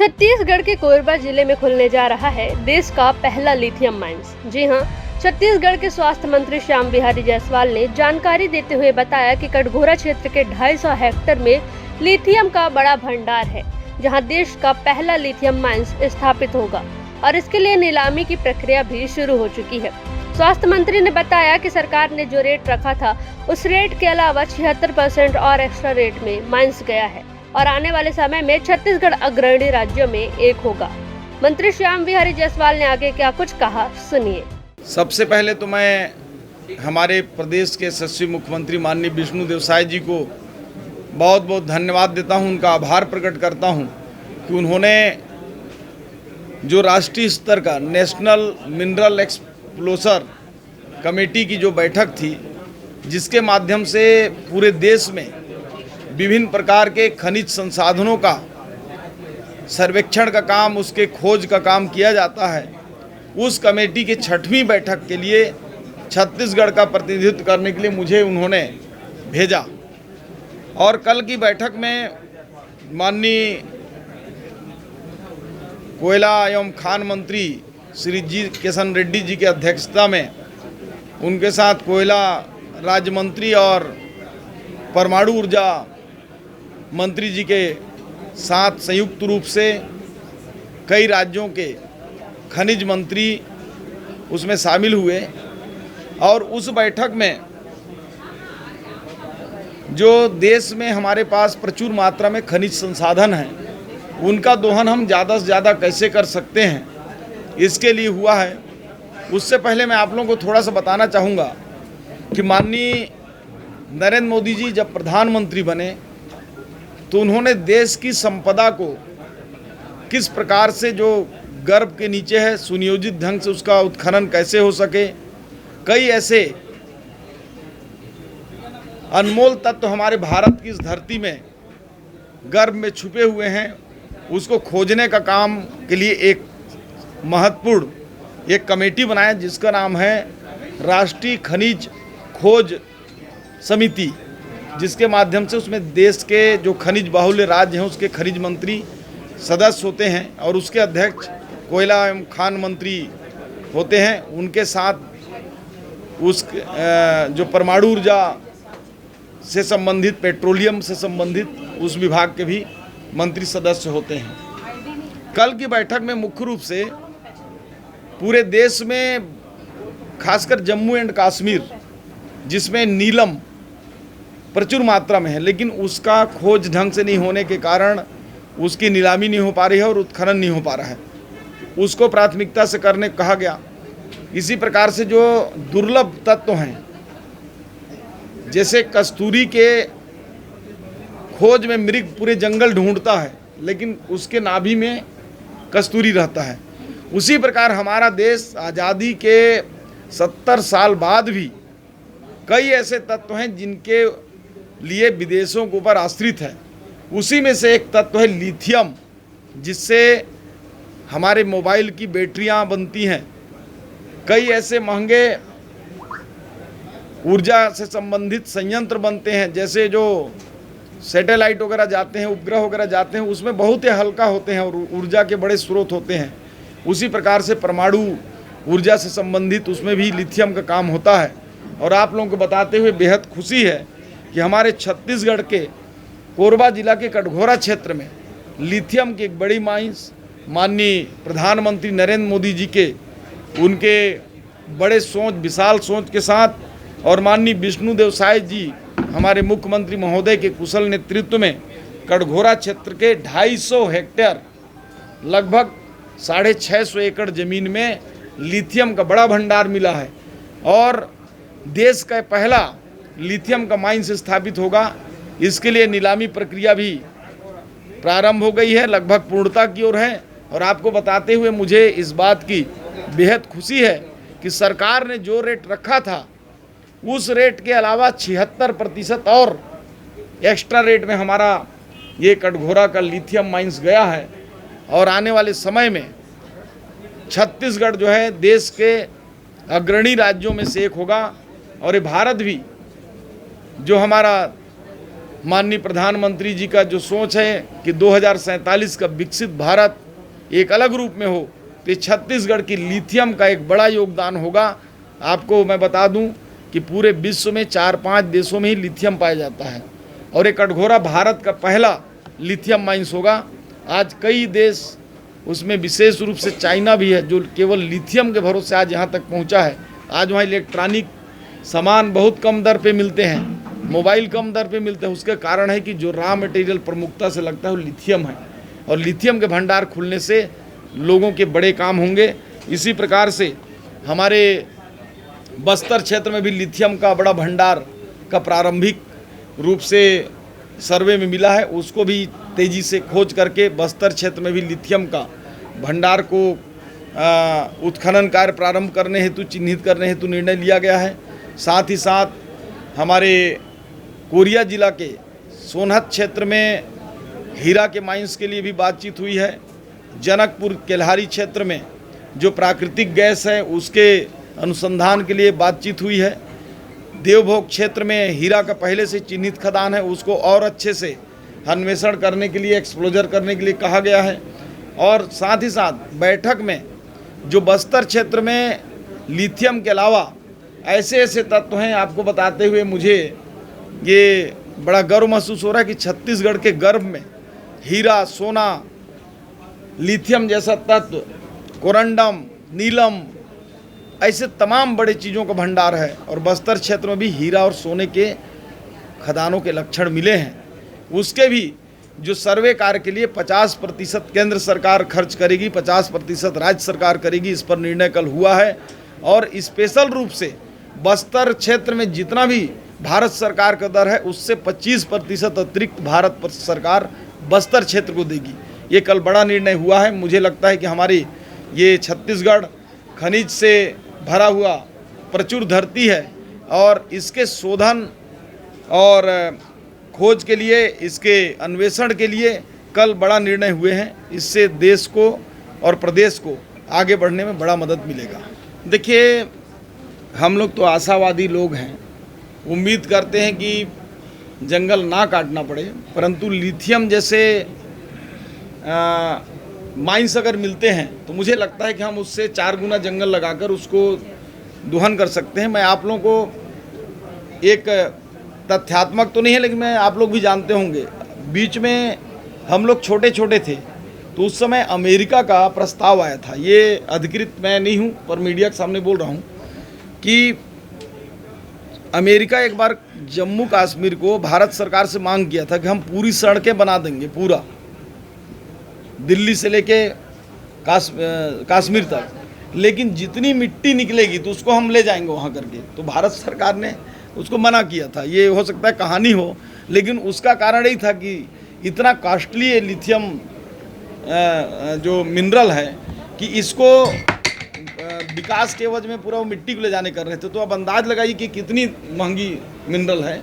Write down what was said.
छत्तीसगढ़ के कोरबा जिले में खुलने जा रहा है देश का पहला लिथियम माइंस। जी हां, छत्तीसगढ़ के स्वास्थ्य मंत्री श्याम बिहारी जायसवाल ने जानकारी देते हुए बताया कि कटघोरा क्षेत्र के 250 हेक्टेयर में लिथियम का बड़ा भंडार है, जहां देश का पहला लिथियम माइंस स्थापित होगा और इसके लिए नीलामी की प्रक्रिया भी शुरू हो चुकी है। स्वास्थ्य मंत्री ने बताया कि सरकार ने जो रेट रखा था उस रेट के अलावा 76% और एक्स्ट्रा रेट में माइंस गया है और आने वाले समय में छत्तीसगढ़ अग्रणी राज्यों में एक होगा। मंत्री श्याम बिहारी जायसवाल ने आगे क्या कुछ कहा, सुनिए। सबसे पहले तो मैं हमारे प्रदेश के यशस्वी मुख्यमंत्री माननीय विष्णुदेव साय जी को बहुत बहुत धन्यवाद देता हूं, उनका आभार प्रकट करता हूं कि उन्होंने जो राष्ट्रीय स्तर का नेशनल मिनरल एक्सप्लोरर कमेटी की जो बैठक थी, जिसके माध्यम से पूरे देश में विभिन्न प्रकार के खनिज संसाधनों का सर्वेक्षण का काम, उसके खोज का काम किया जाता है, उस कमेटी की 6वीं बैठक के लिए छत्तीसगढ़ का प्रतिनिधित्व करने के लिए मुझे उन्होंने भेजा। और कल की बैठक में माननीय कोयला एवं खान मंत्री श्री जी किशन रेड्डी जी की अध्यक्षता में उनके साथ कोयला राज्य मंत्री और परमाणु ऊर्जा मंत्री जी के साथ संयुक्त रूप से कई राज्यों के खनिज मंत्री उसमें शामिल हुए और उस बैठक में जो देश में हमारे पास प्रचुर मात्रा में खनिज संसाधन हैं, उनका दोहन हम ज़्यादा से ज़्यादा कैसे कर सकते हैं, इसके लिए हुआ है। उससे पहले मैं आप लोगों को थोड़ा सा बताना चाहूँगा कि माननीय नरेंद्र मोदी जी जब प्रधानमंत्री बने तो उन्होंने देश की संपदा को किस प्रकार से जो गर्भ के नीचे है सुनियोजित ढंग से उसका उत्खनन कैसे हो सके, कई ऐसे अनमोल तत्व हमारे भारत की इस धरती में गर्भ में छुपे हुए हैं, उसको खोजने का काम के लिए एक महत्वपूर्ण एक कमेटी बनाया जिसका नाम है राष्ट्रीय खनिज खोज समिति, जिसके माध्यम से उसमें देश के जो खनिज बाहुल्य राज्य हैं उसके खनिज मंत्री सदस्य होते हैं और उसके अध्यक्ष कोयला एवं खान मंत्री होते हैं। उनके साथ उस जो परमाणु ऊर्जा से संबंधित, पेट्रोलियम से संबंधित उस विभाग के भी मंत्री सदस्य होते हैं। कल की बैठक में मुख्य रूप से पूरे देश में खासकर जम्मू एंड कश्मीर, जिसमें नीलम प्रचुर मात्रा में है, लेकिन उसका खोज ढंग से नहीं होने के कारण उसकी नीलामी नहीं हो पा रही है और उत्खनन नहीं हो पा रहा है, उसको प्राथमिकता से करने कहा गया। इसी प्रकार से जो दुर्लभ तत्व हैं, जैसे कस्तूरी के खोज में मृग पूरे जंगल ढूंढता है लेकिन उसके नाभि में कस्तूरी रहता है, उसी प्रकार हमारा देश आज़ादी के 70 साल बाद भी कई ऐसे तत्व हैं जिनके लिए विदेशों के ऊपर आश्रित है। उसी में से एक तत्व है लिथियम, जिससे हमारे मोबाइल की बैटरियां बनती हैं। कई ऐसे महंगे ऊर्जा से संबंधित संयंत्र बनते हैं, जैसे जो सैटेलाइट वगैरह जाते हैं, उपग्रह वगैरह जाते हैं, उसमें बहुत ही हल्का होते हैं और ऊर्जा के बड़े स्रोत होते हैं। उसी प्रकार से परमाणु ऊर्जा से संबंधित उसमें भी लिथियम का काम होता है। और आप लोगों को बताते हुए बेहद खुशी है कि हमारे छत्तीसगढ़ के कोरबा जिला के कटघोरा क्षेत्र में लिथियम की एक बड़ी माइंस माननीय प्रधानमंत्री नरेंद्र मोदी जी के उनके बड़े सोच, विशाल सोच के साथ और माननीय विष्णुदेव साय जी हमारे मुख्यमंत्री महोदय के कुशल नेतृत्व में कटघोरा क्षेत्र के 250 हेक्टेयर लगभग 650 एकड़ ज़मीन में लिथियम का बड़ा भंडार मिला है और देश का पहला लिथियम का माइंस स्थापित होगा। इसके लिए नीलामी प्रक्रिया भी प्रारंभ हो गई है, लगभग पूर्णता की ओर है। और आपको बताते हुए मुझे इस बात की बेहद खुशी है कि सरकार ने जो रेट रखा था उस रेट के अलावा 76% और एक्स्ट्रा रेट में हमारा ये कटघोरा का लिथियम माइंस गया है। और आने वाले समय में छत्तीसगढ़ जो है देश के अग्रणी राज्यों में से एक होगा और ये भारत भी जो हमारा माननीय प्रधानमंत्री जी का जो सोच है कि 2047 का विकसित भारत एक अलग रूप में हो, तो छत्तीसगढ़ की लिथियम का एक बड़ा योगदान होगा। आपको मैं बता दूं कि पूरे विश्व में 4-5 देशों में ही लिथियम पाया जाता है और ये कटघोरा भारत का पहला लिथियम माइंस होगा। आज कई देश, उसमें विशेष रूप से चाइना भी है, जो केवल लिथियम के भरोसे आज यहाँ तक पहुँचा है। आज वहाँ इलेक्ट्रॉनिक सामान बहुत कम दर पे मिलते हैं, मोबाइल कम दर पे मिलते हैं। उसका कारण है कि जो रॉ मटेरियल प्रमुखता से लगता है वो लिथियम है, और लिथियम के भंडार खुलने से लोगों के बड़े काम होंगे। इसी प्रकार से हमारे बस्तर क्षेत्र में भी लिथियम का बड़ा भंडार का प्रारंभिक रूप से सर्वे में मिला है, उसको भी तेज़ी से खोज करके बस्तर क्षेत्र में भी लिथियम का भंडार को उत्खनन कार्य प्रारंभ करने हेतु, चिन्हित करने हेतु निर्णय लिया गया है। साथ ही साथ हमारे कोरिया जिला के सोनहत क्षेत्र में हीरा के माइंस के लिए भी बातचीत हुई है। जनकपुर केल्हारी क्षेत्र में जो प्राकृतिक गैस है उसके अनुसंधान के लिए बातचीत हुई है। देवभोग क्षेत्र में हीरा का पहले से चिन्हित खदान है, उसको और अच्छे से अन्वेषण करने के लिए, एक्सप्लोजर करने के लिए कहा गया है। और साथ ही साथ बैठक में जो बस्तर क्षेत्र में लिथियम के अलावा ऐसे ऐसे तत्व हैं, आपको बताते हुए मुझे ये बड़ा गर्व महसूस हो रहा है कि छत्तीसगढ़ के गर्भ में हीरा, सोना, लिथियम जैसा तत्व, कोरंडम, नीलम, ऐसे तमाम बड़े चीज़ों का भंडार है। और बस्तर क्षेत्र में भी हीरा और सोने के खदानों के लक्षण मिले हैं। उसके भी जो सर्वे कार्य के लिए 50% केंद्र सरकार खर्च करेगी, 50% राज्य सरकार करेगी, इस पर निर्णय कल हुआ है। और स्पेशल रूप से बस्तर क्षेत्र में जितना भी भारत सरकार का दर है उससे 25% अतिरिक्त भारत सरकार बस्तर क्षेत्र को देगी। ये कल बड़ा निर्णय हुआ है। मुझे लगता है कि हमारी ये छत्तीसगढ़ खनिज से भरा हुआ प्रचुर धरती है, और इसके शोधन और खोज के लिए, इसके अन्वेषण के लिए कल बड़ा निर्णय हुए हैं। इससे देश को और प्रदेश को आगे बढ़ने में बड़ा मदद मिलेगा। देखिए, हम लोग तो आशावादी लोग हैं, उम्मीद करते हैं कि जंगल ना काटना पड़े, परंतु लिथियम जैसे माइंस अगर मिलते हैं तो मुझे लगता है कि हम उससे 4 गुना जंगल लगाकर उसको दोहन कर सकते हैं। मैं आप लोगों को एक तथ्यात्मक तो नहीं है, लेकिन मैं, आप लोग भी जानते होंगे, बीच में हम लोग छोटे छोटे थे तो उस समय अमेरिका का प्रस्ताव आया था। ये अधिकृत मैं नहीं हूँ, पर मीडिया के सामने बोल रहा हूँ कि अमेरिका एक बार जम्मू कश्मीर को भारत सरकार से मांग किया था कि हम पूरी सड़कें बना देंगे, पूरा दिल्ली से लेके कश्मीर तक, लेकिन जितनी मिट्टी निकलेगी तो उसको हम ले जाएंगे वहाँ करके। तो भारत सरकार ने उसको मना किया था। ये हो सकता है कहानी हो, लेकिन उसका कारण यही था कि इतना कॉस्टली लिथियम जो मिनरल है कि इसको विकास के एवज में पूरा वो मिट्टी को ले जाने कर रहे थे। तो अब अंदाज लगाइए कि कितनी महंगी मिनरल है।